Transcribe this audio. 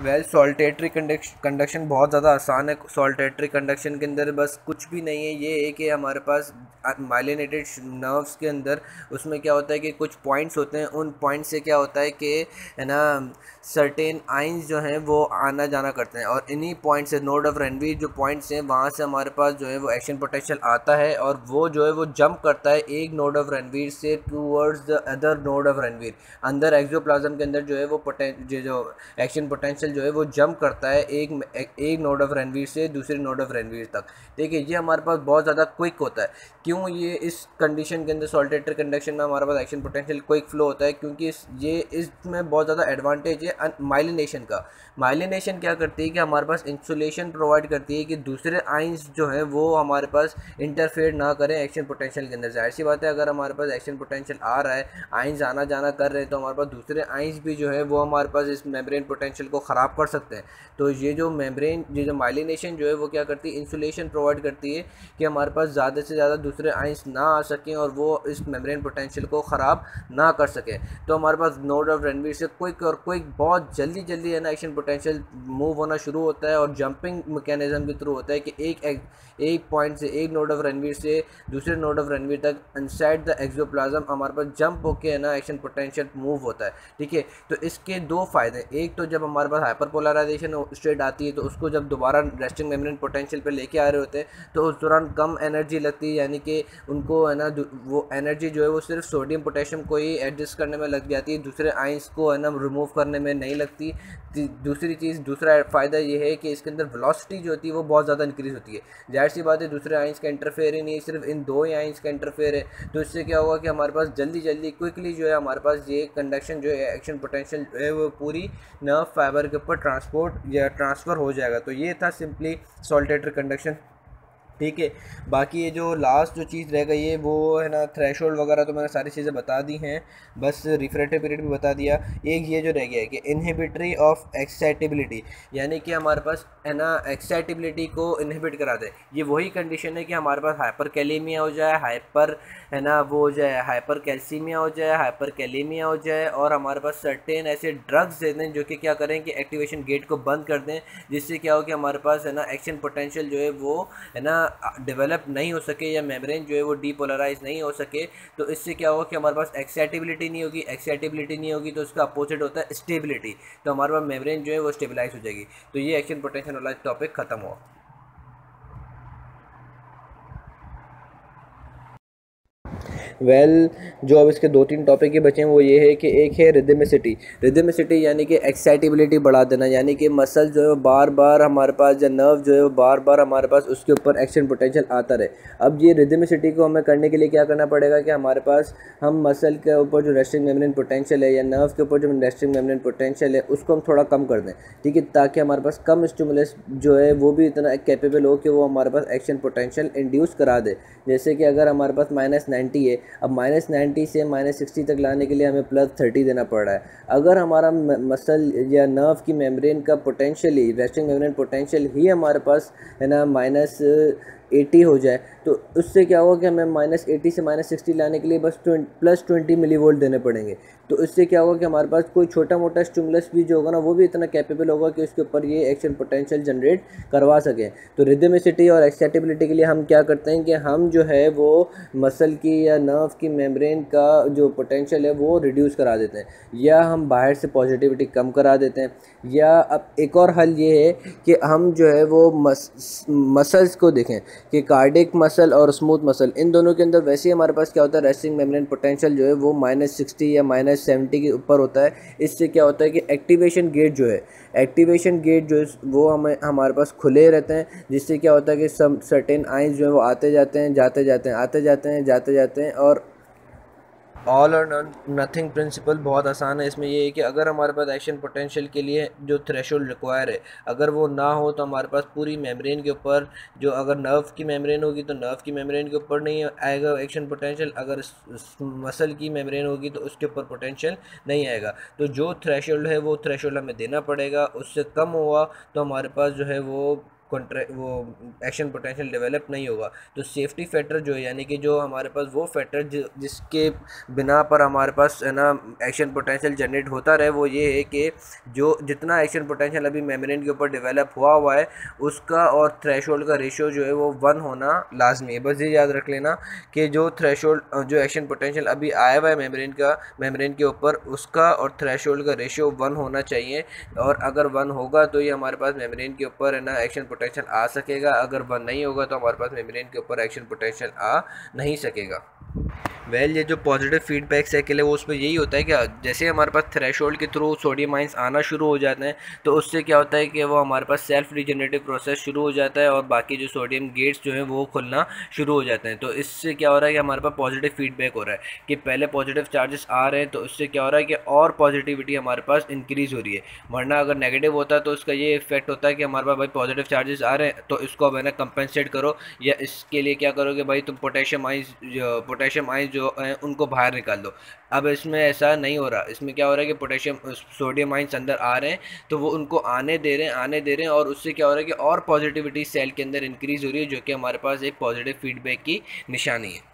Saltatory conduction बहुत ज़्यादा आसान है। सॉल्टेटरी कंडक्शन के अंदर बस कुछ भी नहीं है, ये है कि हमारे पास माइलिनेटेड नर्व्स के अंदर उसमें क्या होता है कि कुछ पॉइंट्स होते हैं, उन पॉइंट से क्या होता है कि है ना सर्टेन आइंस जो हैं वो आना जाना करते हैं, और इन्हीं पॉइंट से नोड ऑफ रेनवीर जो पॉइंट्स हैं वहाँ से हमारे पास जो है वो एक्शन पोटेंशियल आता है, और वो जो है वो जंप करता है एक नोड ऑफ रेनवीर से towards the other node of Ranvier. अंदर एक्सोप्लाज्म के अंदर जो है वो जो एक्शन पोटेंशियल जो है वो जंप करता है एक नोड ऑफ रेनवीर से दूसरे नोड ऑफ रेनवीर तक। ठीक है, ये हमारे पास बहुत ज़्यादा क्विक होता है। क्यों ये इस कंडीशन के अंदर सॉल्टेटरी कंडक्शन में हमारे पास एक्शन पोटेंशियल क्विक फ्लो होता है? क्योंकि इसमें बहुत ज़्यादा एडवांटेज है माइलिनेशन का। माइलिनेशन क्या करती है कि हमारे पास इंसुलेशन प्रोवाइड करती है कि दूसरे आइंस जो है वो हमारे पास इंटरफेयर ना करें एक्शन पोटेंशियल के अंदर। जाहिर सी बात है, अगर हमारे पास एक्शन पोटेंशियल आ रहा है, आइंस आना जाना कर रहे हैं, तो हमारे पास दूसरे आइंस भी जो है वो हमारे पास इस मेम्ब्रेन पोटेंशियल को ख़राब कर सकते हैं। तो ये जो माइलिनेशन जो है वो क्या करती है, इंसुलेशन प्रोवाइड करती है कि हमारे पास ज़्यादा से ज़्यादा दूसरे आइंस ना आ सकें और वो इस मेम्ब्रेन पोटेंशियल को ख़राब ना कर सकें। तो हमारे पास नोड ऑफ रेनवीर से क्विक बहुत जल्दी है ना एक्शन पोटेंशियल मूव होना शुरू होता है, और जंपिंग मैकेनिज्म के थ्रू होता है कि एक पॉइंट से एक नोड ऑफ रेनवीर से दूसरे नोड ऑफ रेनवीर तक इनसाइड द एक्सोप्लाज्म हमारे पास जंप होके है ना एक्शन पोटेंशियल मूव होता है। ठीक है, तो इसके दो फायदे, एक तो जब हमारे पास हाइपरपोलराइजेशन स्टेट आती है तो उसको जब दोबारा रेस्टिंग मेम्ब्रेन पोटेंशियल पे लेके आ रहे होते हैं तो उस दौरान कम एनर्जी लगती है, यानी कि उनको है ना वो एनर्जी जो है वो सिर्फ सोडियम पोटेशियम को ही एडजस्ट करने में लग जाती है, दूसरे आइंस को है ना रिमूव करने में नहीं लगती। दूसरी चीज़, दूसरा फ़ायदा ये है कि इसके अंदर वेलोसिटी जो होती है वो बहुत ज़्यादा इंक्रीज़ होती है। जाहिर सी बात है, दूसरे आइंस का इंटरफेयर ही नहीं, सिर्फ इन दो ही आइंस का इंटरफेयर है। तो इससे क्या होगा कि हमारे पास जल्दी क्विकली जो है हमारे पास ये कंडक्शन जो है एक्शन पोटेंशियल जो है वो पूरी नर्व फाइबर के ऊपर ट्रांसफ़र हो जाएगा। तो ये था सिंपली सॉल्टेटरी कंडक्शन। ठीक है, बाकी ये जो लास्ट जो चीज़ रह गई है वो है ना थ्रेशोल्ड वगैरह, तो मैंने सारी चीज़ें बता दी हैं, बस रिफ्रेक्टिव पीरियड भी बता दिया। एक ये जो रह गया है कि इनहिबिटरी ऑफ एक्साइटेबिलिटी, यानी कि हमारे पास है ना एक्साइटेबिलिटी को इनहिबिट करा दे। ये वही कंडीशन है कि हमारे पास हाइपर कैलेमिया हो जाए, हाइपर है ना वो हो जाए, हाइपर कैल्सीमिया हो जाए, हाइपर कैलेमिया हो जाए, और हमारे पास सर्टेन ऐसे ड्रग्स दे दें जो कि क्या करें कि एक्टिवेशन गेट को बंद कर दें, जिससे क्या हो कि हमारे पास है ना एक्शन पोटेंशियल जो है वो है ना डेवलप नहीं हो सके, या मेम्ब्रेन जो है वो डीपोलराइज नहीं हो सके। तो इससे क्या होगा कि हमारे पास एक्साइटेबिलिटी नहीं होगी तो उसका अपोजिट होता है स्टेबिलिटी। तो हमारे पास मेम्ब्रेन जो है वो स्टेबलाइज हो जाएगी। तो ये एक्शन पोटेंशियल वाला टॉपिक खत्म हुआ। जो अब इसके दो तीन टॉपिक ही बचे हैं वो ये है कि एक है रिदमिसिटी यानी कि एक्साइटेबिलिटी बढ़ा देना, यानी कि मसल जो है बार बार हमारे पास, या नर्व जो है बार बार हमारे पास उसके ऊपर एक्शन पोटेंशियल आता रहे। अब ये रिदमिसिटी को हमें करने के लिए क्या करना पड़ेगा कि हमारे पास हम मसल के ऊपर जो रेस्टिंग मेम्ब्रेन पोटेंशियल है, या नर्व के ऊपर जो रेस्टिंग मेम्ब्रेन पोटेंशियल है, उसको हम थोड़ा कम कर दें। ठीक है, ताकि हमारे पास कम स्टिमुलस जो है वो भी इतना कैपेबल हो कि वो हमारे पास एक्शन पोटेंशियल इंड्यूस करा दे। जैसे कि अगर हमारे पास -90 है, अब -90 से -60 तक लाने के लिए हमें +30 देना पड़ रहा है। अगर हमारा मसल या नर्व की मेम्ब्रेन का पोटेंशियल ही, रेस्टिंग मेम्ब्रेन पोटेंशियल ही हमारे पास है ना -80 हो जाए, तो उससे क्या होगा कि हमें -80 से -60 लाने के लिए बस +20 मिलीवोल्ट देने पड़ेंगे। तो इससे क्या होगा कि हमारे पास कोई छोटा मोटा स्टिमुलस भी जो होगा ना वो भी इतना कैपेबल होगा कि उसके ऊपर ये एक्शन पोटेंशियल जनरेट करवा सकें। तो रिदमिसिटी और एक्साइटेबिलिटी के लिए हम क्या करते हैं कि हम जो है वो मसल की या नर्व की मेम्ब्रेन का जो पोटेंशियल है वो रिड्यूस करा देते हैं, या हम बाहर से पॉजिटिविटी कम करा देते हैं। या अब एक और हल ये है कि हम जो है वो मसल्स को देखें कि कार्डिक मसल और स्मूथ मसल, इन दोनों के अंदर वैसे ही हमारे पास क्या होता है, रेस्टिंग मेम्ब्रेन पोटेंशियल जो है वो -60 या -70 के ऊपर होता है। इससे क्या होता है कि एक्टिवेशन गेट जो है वो हमारे पास खुले रहते हैं, जिससे क्या होता है कि सम सर्टेन आइंस जो है वो आते जाते हैं। और ऑल और नथिंग प्रिंसिपल बहुत आसान है। इसमें ये है कि अगर हमारे पास एक्शन पोटेंशियल के लिए जो थ्रेशोल्ड रिक्वायर है, अगर वो ना हो तो हमारे पास पूरी मेम्ब्रेन के ऊपर, जो अगर नर्व की मेम्ब्रेन होगी तो नर्व की मेम्ब्रेन के ऊपर नहीं आएगा एक्शन पोटेंशियल, अगर मसल की मेम्ब्रेन होगी तो उसके ऊपर पोटेंशियल नहीं आएगा। तो जो थ्रेशोल्ड है वो थ्रेशोल्ड हमें देना पड़ेगा, उससे कम हुआ तो हमारे पास जो है वो वो एक्शन पोटेंशियल डेवलप नहीं होगा। तो सेफ्टी फैक्टर जो है, यानी कि जो हमारे पास वो फैक्टर जिसके बिना पर हमारे पास है ना एक्शन पोटेंशियल जनरेट होता रहे, वो ये है कि जो जितना एक्शन पोटेंशियल अभी मेम्ब्रेन के ऊपर डेवलप हुआ है उसका और थ्रेशोल्ड का रेशियो जो है वो 1 होना लाजमी है। बस ये याद रख लेना कि जो थ्रेशोल्ड जो एक्शन पोटेंशियल अभी आया हुआ है मेम्ब्रेन के ऊपर, उसका और थ्रेशोल्ड का रेशियो 1 होना चाहिए। और अगर 1 होगा तो ये हमारे पास मेम्ब्रेन के ऊपर है ना एक्शन पोटेंशियल आ सकेगा, अगर 1 नहीं होगा तो हमारे पास मेम्ब्रेन के ऊपर एक्शन पोटेंशियल आ नहीं सकेगा। ये जो पॉजिटिव फीडबैक साइकिल है वो उसमें यही होता है कि जैसे हमारे पास थ्रेशोल्ड के थ्रू सोडियम आइंस आना शुरू हो जाते हैं तो उससे क्या होता है कि वो हमारे पास सेल्फ रिजनरेटिव प्रोसेस शुरू हो जाता है और बाकी जो सोडियम गेट्स जो हैं वो खुलना शुरू हो जाते हैं। तो इससे क्या हो रहा है कि हमारे पास पॉजिटिव फीडबैक हो रहा है कि पहले पॉजिटिव चार्जेस आ रहे हैं, तो इससे क्या हो रहा है कि और पॉजिटिविटी हमारे पास इंक्रीज़ हो रही है। वरना अगर नेगेटिव होता है तो उसका ये इफेक्ट होता है कि हमारे पास भाई पॉजिटिव चार्जेस आ रहे हैं तो इसको अब है ना कंपेंसेट करो, या इसके लिए क्या करोगे भाई, तुम पोटेशियम आइंस जो हैं उनको बाहर निकाल दो। अब इसमें ऐसा नहीं हो रहा, इसमें क्या हो रहा है कि सोडियम आइंस अंदर आ रहे हैं तो वो उनको आने दे रहे हैं और उससे क्या हो रहा है कि और पॉजिटिविटी सेल के अंदर इंक्रीज़ हो रही है, जो कि हमारे पास एक पॉजिटिव फीडबैक की निशानी है।